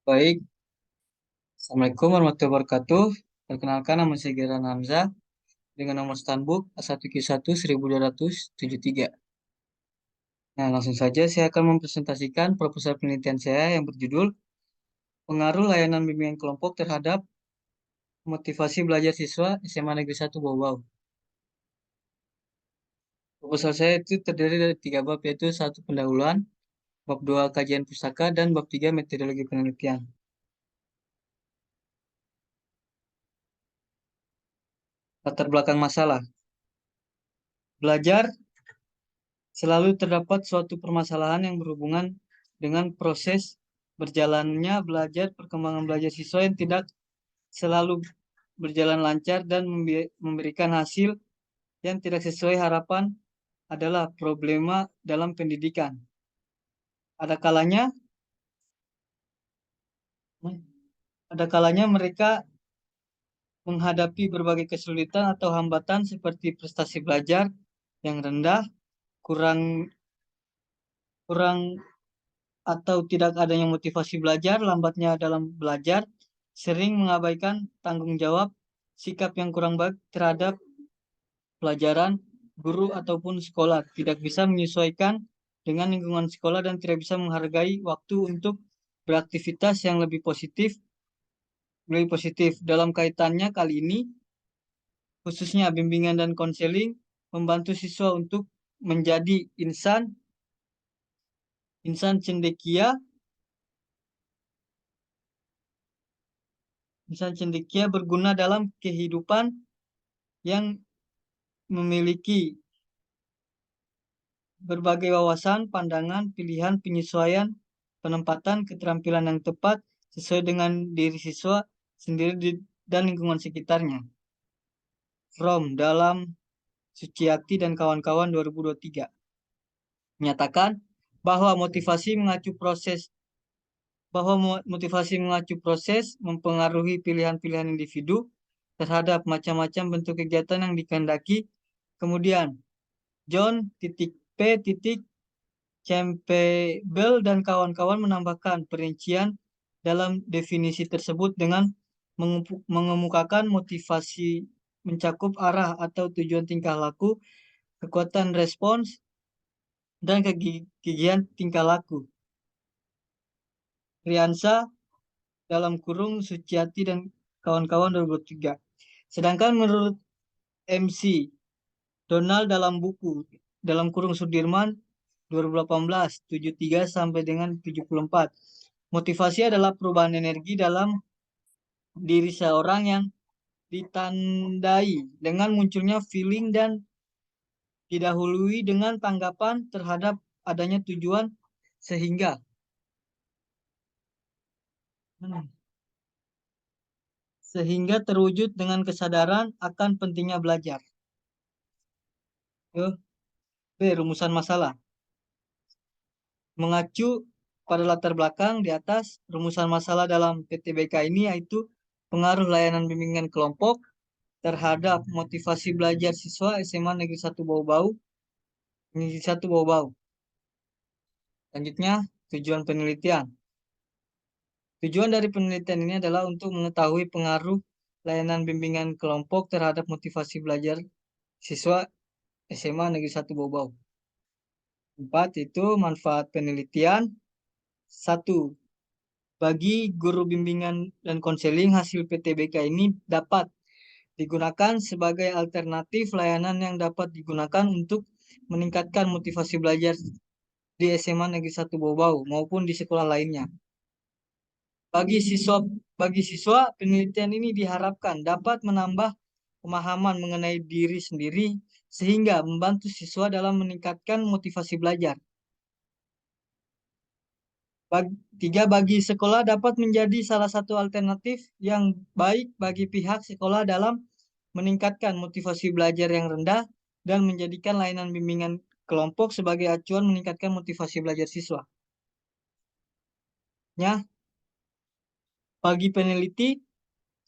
Baik, Assalamualaikum warahmatullahi wabarakatuh. Perkenalkan, nama saya Giran Hamzah dengan nomor Stanbook A1Q1 1273. Nah, langsung saja saya akan mempresentasikan proposal penelitian saya yang berjudul Pengaruh Layanan Bimbingan Kelompok Terhadap Motivasi Belajar Siswa SMA Negeri 1 Bau-Bau. Proposal saya itu terdiri dari 3 bab, yaitu satu pendahuluan, bab 2 kajian pustaka, dan bab 3 metodologi penelitian. Latar belakang masalah. Belajar selalu terdapat suatu permasalahan yang berhubungan dengan proses berjalannya belajar, perkembangan belajar siswa yang tidak selalu berjalan lancar dan memberikan hasil yang tidak sesuai harapan adalah problema dalam pendidikan. Ada kalanya, ada kalanya mereka menghadapi berbagai kesulitan atau hambatan seperti prestasi belajar yang rendah, kurang kurang atau tidak adanya motivasi belajar, lambatnya dalam belajar, sering mengabaikan tanggung jawab, sikap yang kurang baik terhadap pelajaran, guru ataupun sekolah, tidak bisa menyesuaikan dengan lingkungan sekolah dan tidak bisa menghargai waktu untuk beraktivitas yang lebih positif. Dalam kaitannya kali ini, khususnya bimbingan dan konseling membantu siswa untuk menjadi insan cendekia berguna dalam kehidupan yang memiliki berbagai wawasan, pandangan, pilihan, penyesuaian, penempatan, keterampilan yang tepat sesuai dengan diri siswa sendiri dan lingkungan sekitarnya. From dalam Suciati dan kawan-kawan 2023 menyatakan bahwa motivasi mengacu proses mempengaruhi pilihan-pilihan individu terhadap macam-macam bentuk kegiatan yang dikehendaki. Kemudian John.P. Campbell dan kawan-kawan menambahkan perincian dalam definisi tersebut dengan mengemukakan motivasi mencakup arah atau tujuan tingkah laku, kekuatan respons, dan kegigihan tingkah laku. Riansa dalam kurung Suciati dan kawan-kawan 2023. Sedangkan menurut MC Donald dalam buku dalam kurung Sudirman 2018 73 sampai dengan 74. Motivasi adalah perubahan energi dalam diri seorang yang ditandai dengan munculnya feeling dan didahului dengan tanggapan terhadap adanya tujuan sehingga terwujud dengan kesadaran akan pentingnya belajar. B. Rumusan masalah. Mengacu pada latar belakang di atas, rumusan masalah dalam PTBK ini yaitu pengaruh layanan bimbingan kelompok terhadap motivasi belajar siswa SMA Negeri 1 Bau-Bau. Selanjutnya, tujuan penelitian. Tujuan dari penelitian ini adalah untuk mengetahui pengaruh layanan bimbingan kelompok terhadap motivasi belajar siswa SMA Negeri 1 Bau-Bau. 4. Itu manfaat penelitian. 1. Bagi guru bimbingan dan konseling, hasil PTBK ini dapat digunakan sebagai alternatif layanan yang dapat digunakan untuk meningkatkan motivasi belajar di SMA Negeri 1 Bau-Bau maupun di sekolah lainnya. Bagi siswa, penelitian ini diharapkan dapat menambah pemahaman mengenai diri sendiri sehingga membantu siswa dalam meningkatkan motivasi belajar. 3. Bagi sekolah dapat menjadi salah satu alternatif yang baik bagi pihak sekolah dalam meningkatkan motivasi belajar yang rendah dan menjadikan layanan bimbingan kelompok sebagai acuan meningkatkan motivasi belajar siswa. Bagi peneliti,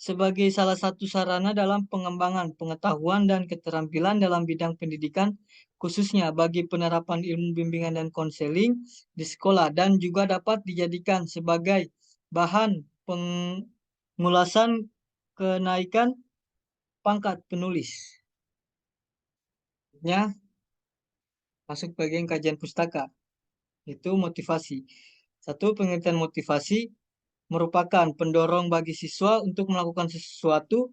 sebagai salah satu sarana dalam pengembangan pengetahuan dan keterampilan dalam bidang pendidikan, khususnya bagi penerapan ilmu bimbingan dan konseling di sekolah, dan juga dapat dijadikan sebagai bahan pengulasan kenaikan pangkat penulis. Ya, masuk bagian kajian pustaka. Itu motivasi. Satu, pengertian motivasi merupakan pendorong bagi siswa untuk melakukan sesuatu.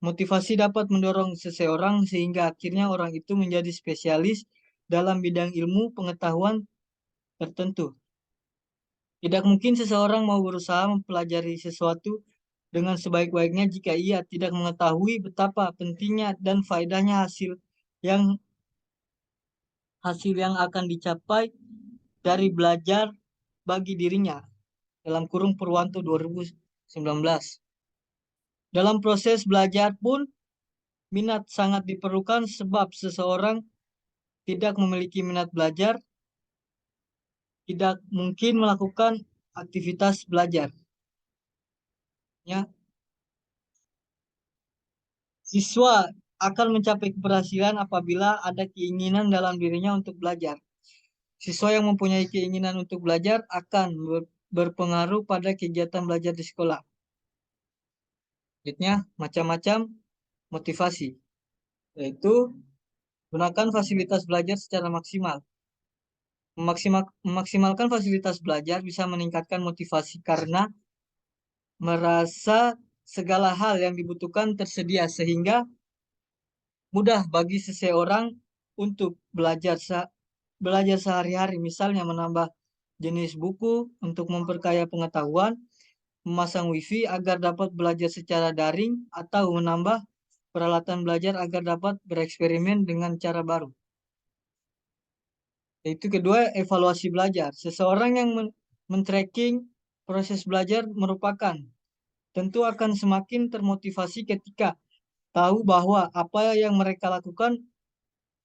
Motivasi dapat mendorong seseorang sehingga akhirnya orang itu menjadi spesialis dalam bidang ilmu pengetahuan tertentu. Tidak mungkin seseorang mau berusaha mempelajari sesuatu dengan sebaik-baiknya jika ia tidak mengetahui betapa pentingnya dan faedahnya yang hasil yang akan dicapai dari belajar bagi dirinya. Dalam kurung Purwanto 2019. Dalam proses belajar pun minat sangat diperlukan sebab seseorang tidak memiliki minat belajar tidak mungkin melakukan aktivitas belajar. Ya, siswa akan mencapai keberhasilan apabila ada keinginan dalam dirinya untuk belajar. Siswa yang mempunyai keinginan untuk belajar akan berpengaruh pada kegiatan belajar di sekolah. Selanjutnya, macam-macam motivasi, yaitu gunakan fasilitas belajar secara maksimal. Memaksimalkan fasilitas belajar bisa meningkatkan motivasi karena merasa segala hal yang dibutuhkan tersedia sehingga mudah bagi seseorang untuk belajar sehari-hari, misalnya menambah jenis buku untuk memperkaya pengetahuan, memasang wifi agar dapat belajar secara daring, atau menambah peralatan belajar agar dapat bereksperimen dengan cara baru. Yaitu kedua, evaluasi belajar. Seseorang yang men-tracking proses belajar merupakan tentu akan semakin termotivasi ketika tahu bahwa apa yang mereka lakukan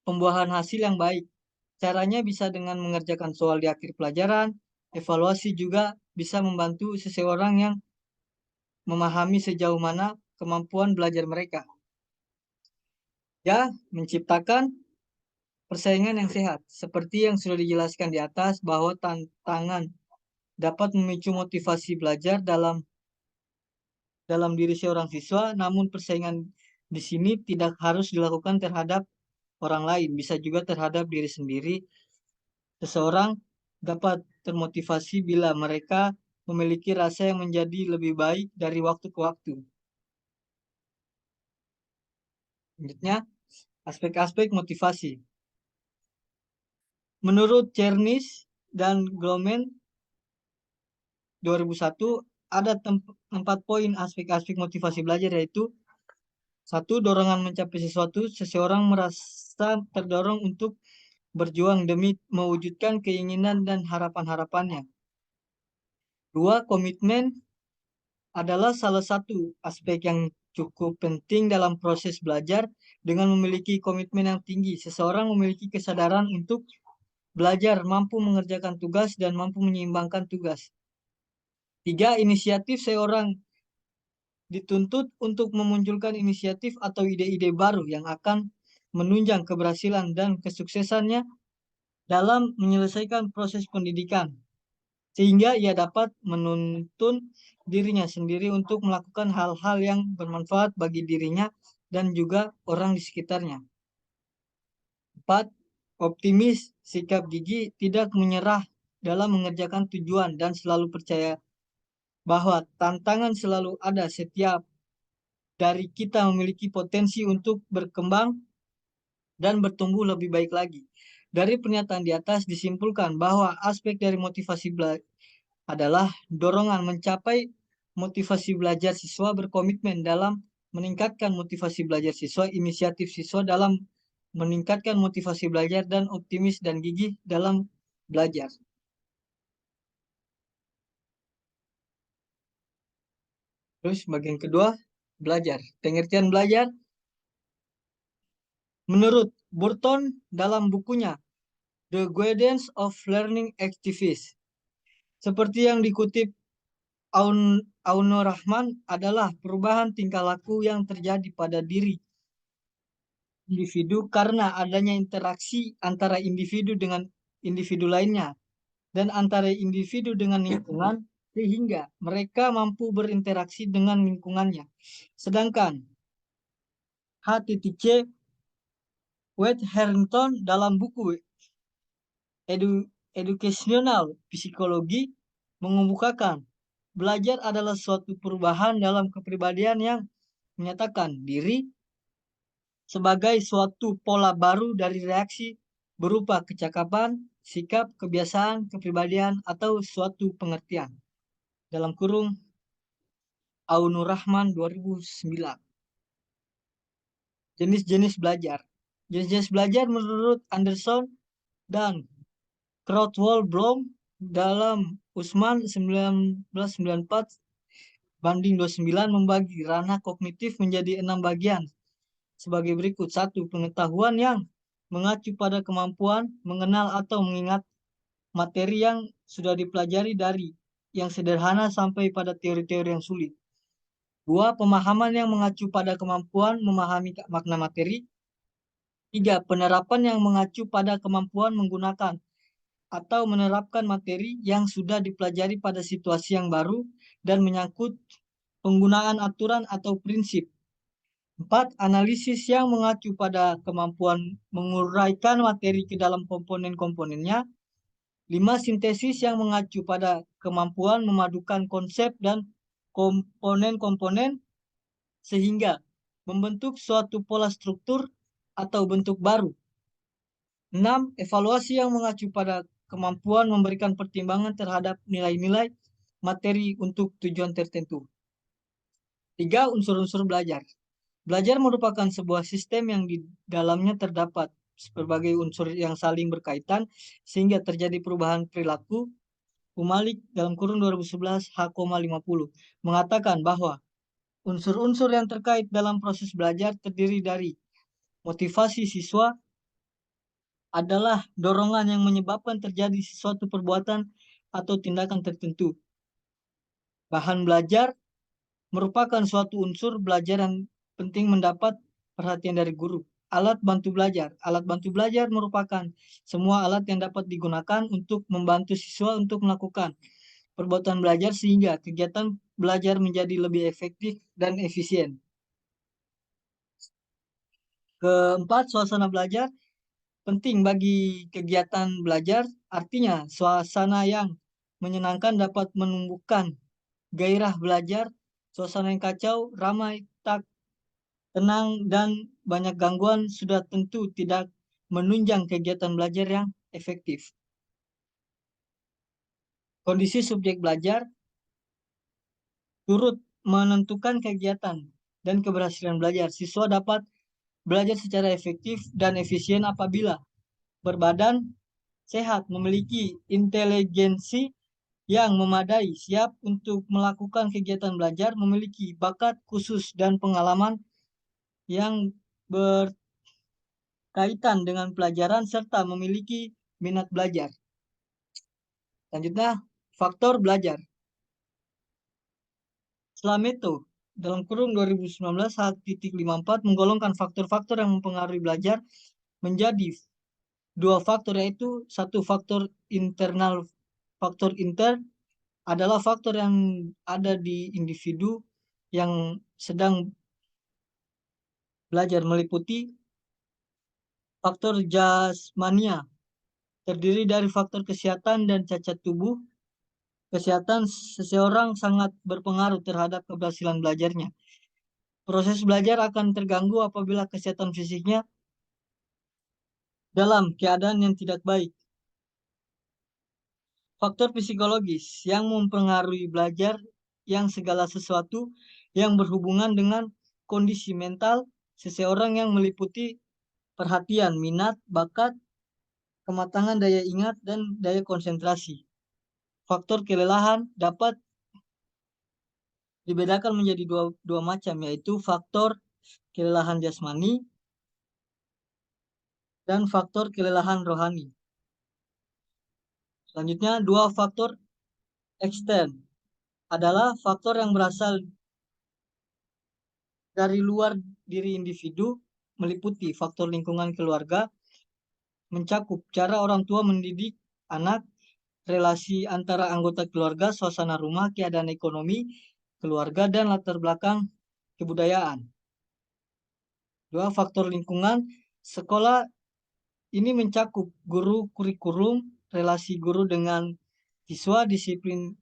pembuahan hasil yang baik. Caranya bisa dengan mengerjakan soal di akhir pelajaran. Evaluasi juga bisa membantu seseorang yang memahami sejauh mana kemampuan belajar mereka. Ya, menciptakan persaingan yang sehat. Seperti yang sudah dijelaskan di atas bahwa tantangan dapat memicu motivasi belajar dalam diri seorang siswa, namun persaingan di sini tidak harus dilakukan terhadap orang lain, bisa juga terhadap diri sendiri. Seseorang dapat termotivasi bila mereka memiliki rasa yang menjadi lebih baik dari waktu ke waktu. Selanjutnya, aspek-aspek motivasi. Menurut Chernis dan Gromen 2001, ada 4 poin aspek-aspek motivasi belajar, yaitu satu, dorongan mencapai sesuatu. Seseorang merasa terdorong untuk berjuang demi mewujudkan keinginan dan harapan-harapannya. Dua, komitmen adalah salah satu aspek yang cukup penting dalam proses belajar. Dengan memiliki komitmen yang tinggi, seseorang memiliki kesadaran untuk belajar, mampu mengerjakan tugas, dan mampu menyeimbangkan tugas. Tiga, inisiatif. Seorang dituntut untuk memunculkan inisiatif atau ide-ide baru yang akan menunjang keberhasilan dan kesuksesannya dalam menyelesaikan proses pendidikan, sehingga ia dapat menuntun dirinya sendiri untuk melakukan hal-hal yang bermanfaat bagi dirinya dan juga orang di sekitarnya. 4. Optimis. Sikap gigih, tidak menyerah dalam mengerjakan tujuan dan selalu percaya bahwa tantangan selalu ada. Setiap dari kita memiliki potensi untuk berkembang dan bertumbuh lebih baik lagi. Dari pernyataan di atas disimpulkan bahwa aspek dari motivasi adalah dorongan mencapai motivasi belajar siswa, berkomitmen dalam meningkatkan motivasi belajar siswa, inisiatif siswa dalam meningkatkan motivasi belajar, dan optimis dan gigih dalam belajar. Terus bagian kedua, belajar. Pengertian belajar menurut Burton dalam bukunya The Guidance of Learning Activities, seperti yang dikutip Auno Rahman, adalah perubahan tingkah laku yang terjadi pada diri individu karena adanya interaksi antara individu dengan individu lainnya dan antara individu dengan lingkungan sehingga mereka mampu berinteraksi dengan lingkungannya. Sedangkan H.C. Wade Harrington dalam buku Educational Psikologi mengemukakan belajar adalah suatu perubahan dalam kepribadian yang menyatakan diri sebagai suatu pola baru dari reaksi berupa kecakapan, sikap, kebiasaan, kepribadian, atau suatu pengertian. Dalam kurung Aunur Rahman 2009. Jenis-jenis belajar. Jenis-jenis belajar menurut Anderson dan Krautwald-Bloom dalam Usman 1994/29 membagi ranah kognitif menjadi 6 bagian sebagai berikut. 1. Pengetahuan yang mengacu pada kemampuan mengenal atau mengingat materi yang sudah dipelajari dari yang sederhana sampai pada teori-teori yang sulit. 2. Pemahaman yang mengacu pada kemampuan memahami makna materi. 3. Penerapan yang mengacu pada kemampuan menggunakan atau menerapkan materi yang sudah dipelajari pada situasi yang baru dan menyangkut penggunaan aturan atau prinsip. 4. Analisis yang mengacu pada kemampuan menguraikan materi ke dalam komponen-komponennya. 5. Sintesis yang mengacu pada kemampuan memadukan konsep dan komponen-komponen sehingga membentuk suatu pola struktur atau bentuk baru. 6. Evaluasi yang mengacu pada kemampuan memberikan pertimbangan terhadap nilai-nilai materi untuk tujuan tertentu. 3. Unsur-unsur belajar. Belajar merupakan sebuah sistem yang di dalamnya terdapat berbagai unsur yang saling berkaitan sehingga terjadi perubahan perilaku. Umalik dalam kurun 2011 H,50 mengatakan bahwa unsur-unsur yang terkait dalam proses belajar terdiri dari motivasi siswa adalah dorongan yang menyebabkan terjadi sesuatu perbuatan atau tindakan tertentu. Bahan belajar merupakan suatu unsur belajar yang penting mendapat perhatian dari guru. Alat bantu belajar. Alat bantu belajar merupakan semua alat yang dapat digunakan untuk membantu siswa untuk melakukan perbuatan belajar sehingga kegiatan belajar menjadi lebih efektif dan efisien. Keempat, suasana belajar penting bagi kegiatan belajar, artinya suasana yang menyenangkan dapat menumbuhkan gairah belajar. Suasana yang kacau, ramai, tak tenang, dan banyak gangguan sudah tentu tidak menunjang kegiatan belajar yang efektif. Kondisi subjek belajar turut menentukan kegiatan dan keberhasilan belajar. Siswa dapat belajar secara efektif dan efisien apabila berbadan sehat, memiliki inteligensi yang memadai, siap untuk melakukan kegiatan belajar, memiliki bakat khusus dan pengalaman yang berkaitan dengan pelajaran, serta memiliki minat belajar. Selanjutnya, faktor belajar. Slameto dalam kurung 2019 H.54 menggolongkan faktor-faktor yang mempengaruhi belajar menjadi 2 faktor, yaitu 1 faktor internal. Faktor intern adalah faktor yang ada di individu yang sedang belajar, meliputi faktor jasmania, terdiri dari faktor kesehatan dan cacat tubuh. Kesehatan seseorang sangat berpengaruh terhadap keberhasilan belajarnya. Proses belajar akan terganggu apabila kesehatan fisiknya dalam keadaan yang tidak baik. Faktor psikologis yang mempengaruhi belajar yang segala sesuatu yang berhubungan dengan kondisi mental seseorang yang meliputi perhatian, minat, bakat, kematangan daya ingat, dan daya konsentrasi. Faktor kelelahan dapat dibedakan menjadi dua macam, yaitu faktor kelelahan jasmani dan faktor kelelahan rohani. Selanjutnya, 2 faktor ekstern adalah faktor yang berasal dari luar diri individu, meliputi faktor lingkungan keluarga, mencakup cara orang tua mendidik anak, relasi antara anggota keluarga, suasana rumah, keadaan ekonomi, keluarga, dan latar belakang kebudayaan. Dua, faktor lingkungan. Sekolah ini mencakup guru, kurikulum, relasi guru dengan siswa, disiplin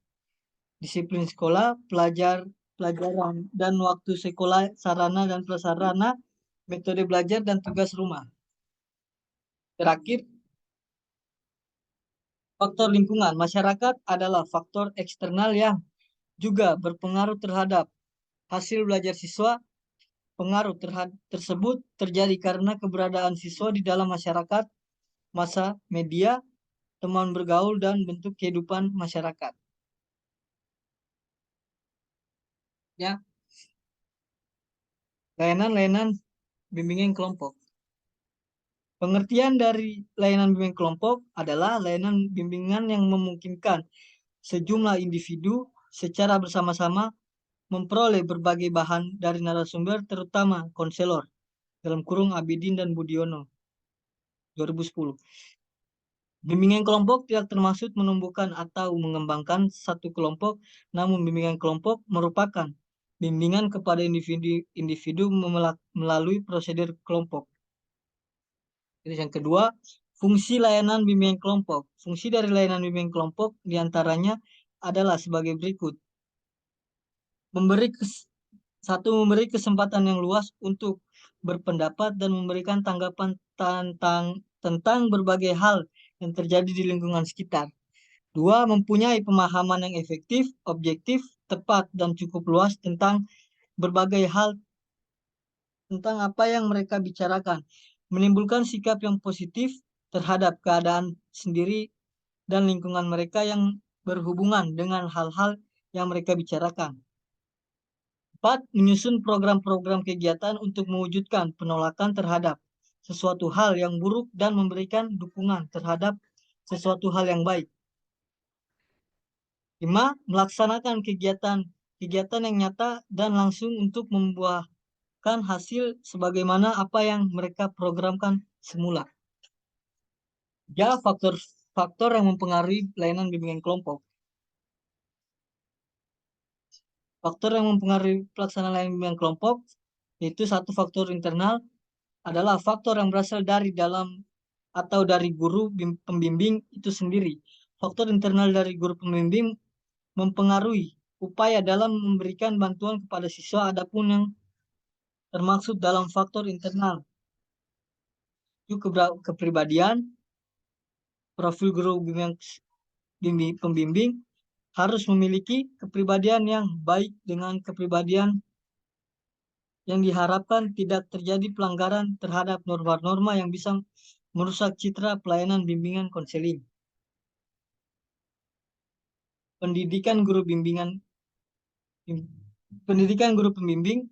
sekolah, pelajaran dan waktu sekolah, sarana dan prasarana, metode belajar dan tugas rumah. Terakhir, faktor lingkungan. Masyarakat adalah faktor eksternal yang juga berpengaruh terhadap hasil belajar siswa. Pengaruh tersebut terjadi karena keberadaan siswa di dalam masyarakat, masa media, teman bergaul, dan bentuk kehidupan masyarakat. Ya, layanan-layanan bimbingan kelompok. Pengertian dari layanan bimbingan kelompok adalah layanan bimbingan yang memungkinkan sejumlah individu secara bersama-sama memperoleh berbagai bahan dari narasumber, terutama konselor, dalam kurung Abidin dan Budiono, 2010. Bimbingan kelompok tidak termasuk menumbuhkan atau mengembangkan satu kelompok, namun bimbingan kelompok merupakan bimbingan kepada individu melalui prosedur kelompok. Jadi yang kedua, fungsi layanan bimbingan kelompok. Fungsi dari layanan bimbingan kelompok diantaranya adalah sebagai berikut. Memberi kesempatan yang luas untuk berpendapat dan memberikan tanggapan tentang berbagai hal yang terjadi di lingkungan sekitar. Dua, mempunyai pemahaman yang efektif, objektif, tepat, dan cukup luas tentang berbagai hal tentang apa yang mereka bicarakan. Menimbulkan sikap yang positif terhadap keadaan sendiri dan lingkungan mereka yang berhubungan dengan hal-hal yang mereka bicarakan. 4. Menyusun program-program kegiatan untuk mewujudkan penolakan terhadap sesuatu hal yang buruk dan memberikan dukungan terhadap sesuatu hal yang baik. 5. Melaksanakan kegiatan yang nyata dan langsung untuk membuahkan hasil sebagaimana apa yang mereka programkan semula. Ya, faktor yang mempengaruhi pelayanan bimbingan kelompok. Faktor yang mempengaruhi pelaksanaan layanan bimbingan kelompok yaitu satu, faktor internal adalah faktor yang berasal dari dalam atau dari guru pembimbing itu sendiri. Faktor internal dari guru pembimbing mempengaruhi upaya dalam memberikan bantuan kepada siswa, adapun yang termaksud dalam faktor internal itu kepribadian, profil guru pembimbing harus memiliki kepribadian yang baik dengan kepribadian yang diharapkan tidak terjadi pelanggaran terhadap norma-norma yang bisa merusak citra pelayanan bimbingan konseling. Pendidikan guru pembimbing,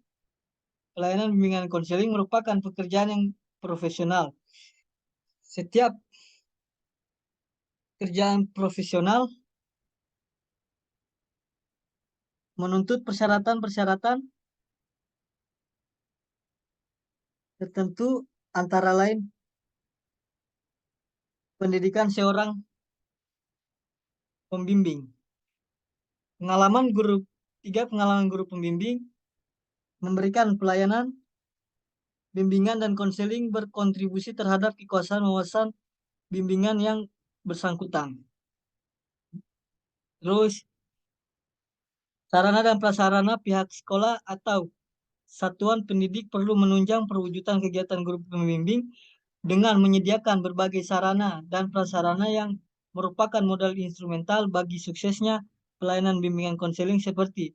pelayanan bimbingan konseling merupakan pekerjaan yang profesional. Setiap kerjaan profesional menuntut persyaratan-persyaratan tertentu, antara lain pendidikan seorang pembimbing. Pengalaman guru pembimbing memberikan pelayanan bimbingan dan konseling berkontribusi terhadap kekuasaan wawasan bimbingan yang bersangkutan. Terus, sarana dan prasarana pihak sekolah atau satuan pendidik perlu menunjang perwujudan kegiatan guru pembimbing dengan menyediakan berbagai sarana dan prasarana yang merupakan modal instrumental bagi suksesnya pelayanan bimbingan konseling seperti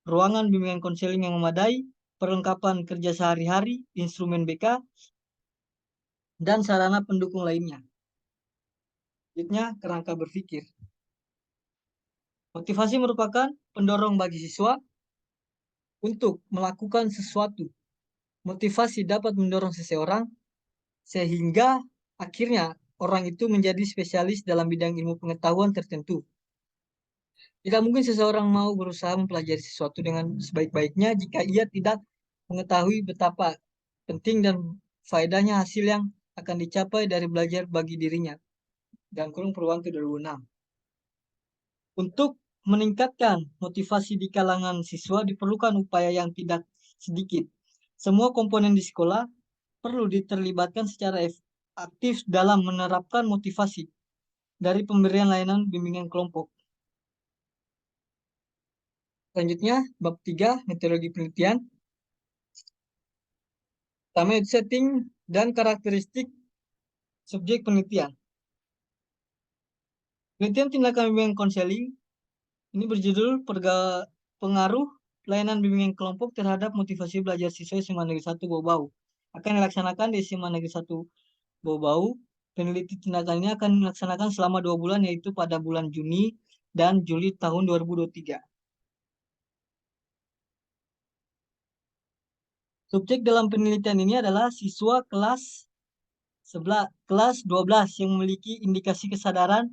ruangan bimbingan konseling yang memadai, perlengkapan kerja sehari-hari, instrumen BK, dan sarana pendukung lainnya. Selanjutnya, kerangka berpikir. Motivasi merupakan pendorong bagi siswa untuk melakukan sesuatu. Motivasi dapat mendorong seseorang sehingga akhirnya orang itu menjadi spesialis dalam bidang ilmu pengetahuan tertentu. Tidak mungkin seseorang mau berusaha mempelajari sesuatu dengan sebaik-baiknya jika ia tidak mengetahui betapa penting dan faedahnya hasil yang akan dicapai dari belajar bagi dirinya. Dan kurung Purwanto 2006. Untuk meningkatkan motivasi di kalangan siswa diperlukan upaya yang tidak sedikit. Semua komponen di sekolah perlu diterlibatkan secara aktif dalam menerapkan motivasi dari pemberian layanan bimbingan kelompok. Selanjutnya, bab 3, metodologi penelitian. Pertama, setting dan karakteristik subjek penelitian. Penelitian tindakan bimbingan konseling ini berjudul pengaruh layanan bimbingan kelompok terhadap motivasi belajar siswa SMA Negeri 1 Bau-Bau. Akan dilaksanakan di SMA Negeri 1 Bau-Bau. Peneliti tindakan ini akan dilaksanakan selama 2 bulan, yaitu pada bulan Juni dan Juli tahun 2023. Subjek dalam penelitian ini adalah siswa kelas 12 yang memiliki indikasi kesadaran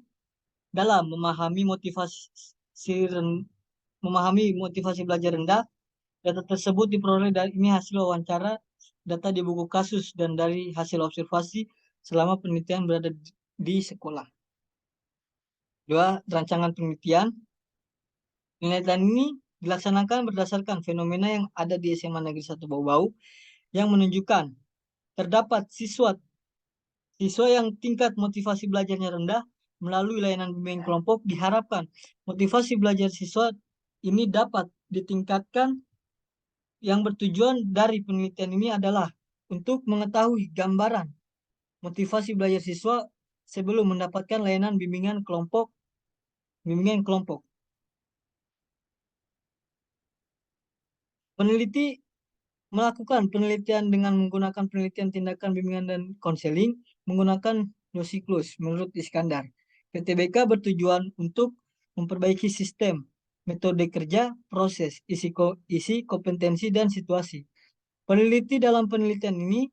dalam memahami motivasi belajar rendah. Data tersebut diperoleh dari ini hasil wawancara, data di buku kasus, dan dari hasil observasi selama penelitian berada di sekolah. 2. Rancangan penelitian. Penelitian ini dilaksanakan berdasarkan fenomena yang ada di SMA Negeri 1 Bau-Bau yang menunjukkan terdapat siswa yang tingkat motivasi belajarnya rendah. Melalui layanan bimbingan kelompok diharapkan motivasi belajar siswa ini dapat ditingkatkan. Yang bertujuan dari penelitian ini adalah untuk mengetahui gambaran motivasi belajar siswa sebelum mendapatkan layanan bimbingan kelompok. Peneliti melakukan penelitian dengan menggunakan penelitian tindakan bimbingan dan konseling menggunakan 2 siklus menurut Iskandar. PTBK bertujuan untuk memperbaiki sistem, metode kerja, proses, isi kompetensi, dan situasi. Peneliti dalam penelitian ini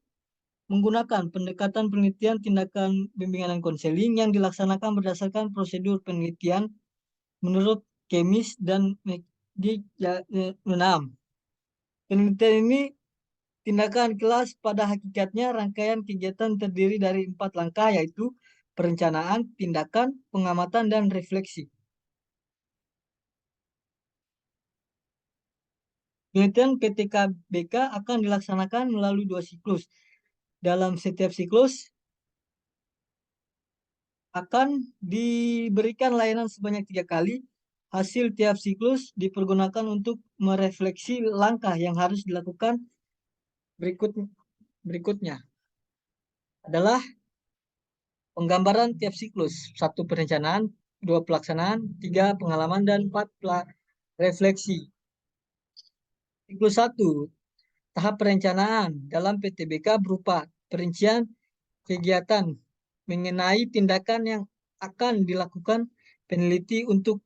menggunakan pendekatan penelitian tindakan bimbingan dan konseling yang dilaksanakan berdasarkan prosedur penelitian menurut Kemis dan Medik 6. Penelitian ini tindakan kelas pada hakikatnya rangkaian kegiatan terdiri dari 4 langkah, yaitu perencanaan, tindakan, pengamatan, dan refleksi. Penelitian PTKBK akan dilaksanakan melalui 2 siklus. Dalam setiap siklus akan diberikan layanan sebanyak 3 kali. Hasil tiap siklus dipergunakan untuk merefleksi langkah yang harus dilakukan berikutnya adalah penggambaran tiap siklus. 1. Perencanaan, 2. Pelaksanaan, 3. Pengalaman, dan 4. Refleksi. Siklus 1. Tahap perencanaan dalam PTBK berupa perincian kegiatan mengenai tindakan yang akan dilakukan peneliti untuk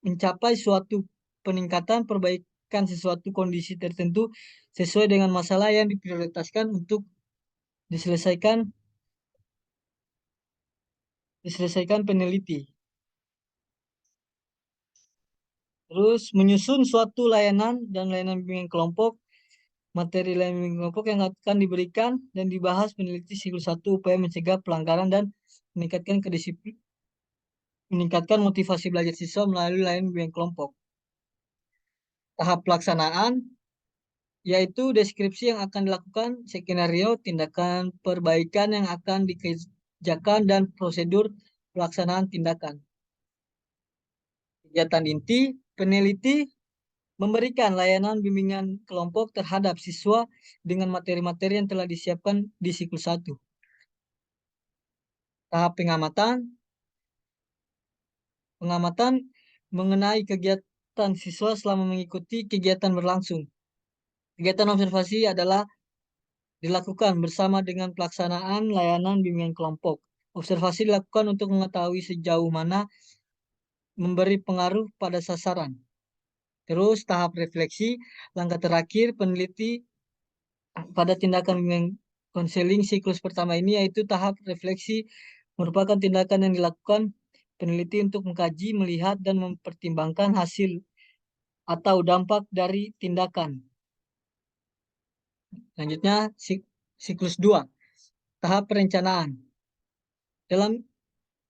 mencapai suatu peningkatan perbaikan sesuatu kondisi tertentu sesuai dengan masalah yang diprioritaskan untuk diselesaikan peneliti. Terus menyusun suatu layanan dan layanan bimbingan kelompok. Materi layanan bimbingan kelompok yang akan diberikan dan dibahas peneliti siklus 1 upaya mencegah pelanggaran dan meningkatkan motivasi belajar siswa melalui layanan bimbingan kelompok. Tahap pelaksanaan yaitu deskripsi yang akan dilakukan, skenario, tindakan perbaikan yang akan dikerjakan, dan prosedur pelaksanaan tindakan. Kegiatan inti, peneliti memberikan layanan bimbingan kelompok terhadap siswa dengan materi-materi yang telah disiapkan di siklus 1. Tahap pengamatan mengenai kegiatan siswa selama mengikuti kegiatan berlangsung. Kegiatan observasi adalah dilakukan bersama dengan pelaksanaan layanan bimbingan kelompok. Observasi dilakukan untuk mengetahui sejauh mana memberi pengaruh pada sasaran. Terus tahap refleksi, langkah terakhir peneliti pada tindakan bimbingan konseling siklus pertama ini yaitu tahap refleksi merupakan tindakan yang dilakukan peneliti untuk mengkaji, melihat, dan mempertimbangkan hasil atau dampak dari tindakan. Selanjutnya siklus 2, tahap perencanaan. Dalam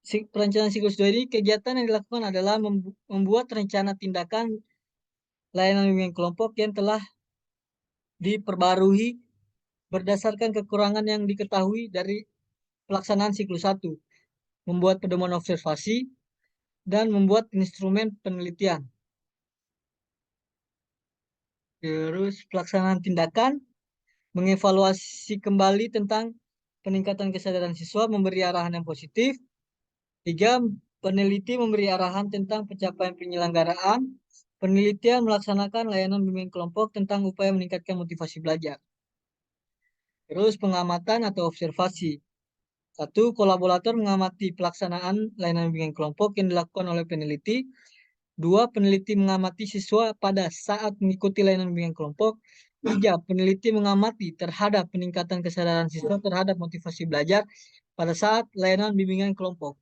Perencanaan siklus 2 ini kegiatan yang dilakukan adalah membuat rencana tindakan layanan bimbingan kelompok yang telah diperbarui berdasarkan kekurangan yang diketahui dari pelaksanaan siklus 1, membuat pedoman observasi, dan membuat instrumen penelitian. Terus pelaksanaan tindakan, mengevaluasi kembali tentang peningkatan kesadaran siswa, memberi arahan yang positif. 3. Peneliti memberi arahan tentang pencapaian penyelenggaraan. Penelitian melaksanakan layanan bimbingan kelompok tentang upaya meningkatkan motivasi belajar. Terus pengamatan atau observasi. 1. Kolaborator mengamati pelaksanaan layanan bimbingan kelompok yang dilakukan oleh peneliti. 2. Peneliti mengamati siswa pada saat mengikuti layanan bimbingan kelompok. 3. Peneliti mengamati terhadap peningkatan kesadaran siswa terhadap motivasi belajar pada saat layanan bimbingan kelompok.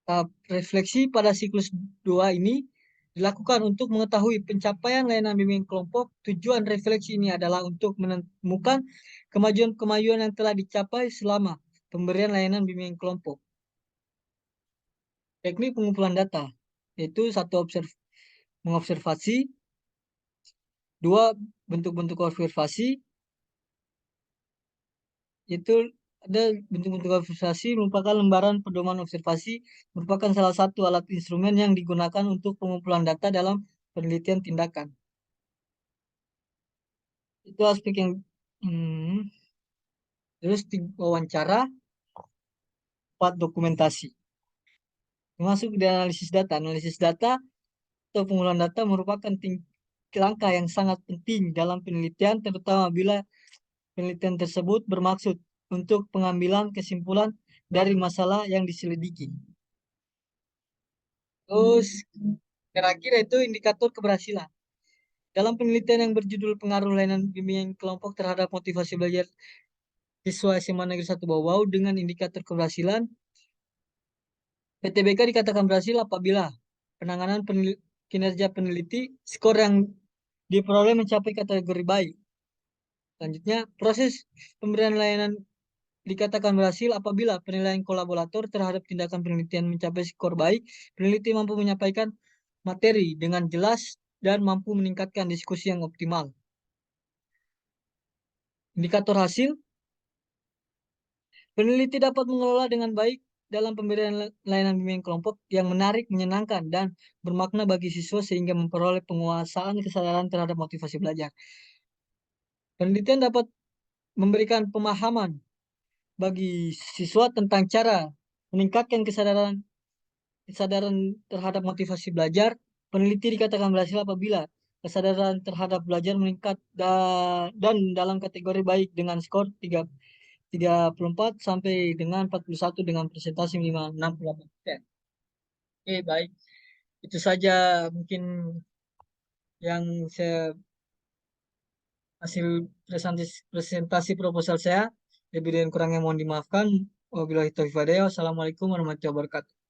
Tahap refleksi pada siklus 2 ini dilakukan untuk mengetahui pencapaian layanan bimbingan kelompok. Tujuan refleksi ini adalah untuk menemukan kemajuan-kemajuan yang telah dicapai selama pemberian layanan bimbingan kelompok. Teknik pengumpulan data, yaitu 1. Mengobservasi, 2. Bentuk-bentuk observasi, yaitu ada bentuk-bentuk observasi merupakan lembaran pedoman observasi, merupakan salah satu alat instrumen yang digunakan untuk pengumpulan data dalam penelitian tindakan. Itu aspek yang terus wawancara, 4. Dokumentasi. Termasuk di analisis data. Analisis data atau pengumpulan data merupakan langkah yang sangat penting dalam penelitian, terutama bila penelitian tersebut bermaksud untuk pengambilan kesimpulan dari masalah yang diselidiki. Terus terakhir itu indikator keberhasilan. Dalam penelitian yang berjudul pengaruh layanan bimbingan kelompok terhadap motivasi belajar siswa SMA Negeri 1 Bau-Bau dengan indikator keberhasilan, PTBK dikatakan berhasil apabila penanganan kinerja peneliti, skor yang diperoleh mencapai kategori baik. Selanjutnya, proses pemberian layanan dikatakan berhasil apabila penilaian kolaborator terhadap tindakan penelitian mencapai skor baik, peneliti mampu menyampaikan materi dengan jelas dan mampu meningkatkan diskusi yang optimal. Indikator hasil, peneliti dapat mengelola dengan baik dalam pemberian layanan bimbingan kelompok yang menarik, menyenangkan, dan bermakna bagi siswa sehingga memperoleh penguasaan kesadaran terhadap motivasi belajar. Penelitian dapat memberikan pemahaman bagi siswa tentang cara meningkatkan kesadaran terhadap motivasi belajar. Peneliti dikatakan berhasil apabila kesadaran terhadap belajar meningkat dan dalam kategori baik dengan skor 34 sampai dengan 41 dengan presentasi minimal 68%. Oke, baik. Itu saja mungkin yang saya hasil presentasi proposal saya. Lebih dan kurangnya mohon dimaafkan. Wabillahi taufiq wal hidayah. Wassalamualaikum warahmatullahi wabarakatuh.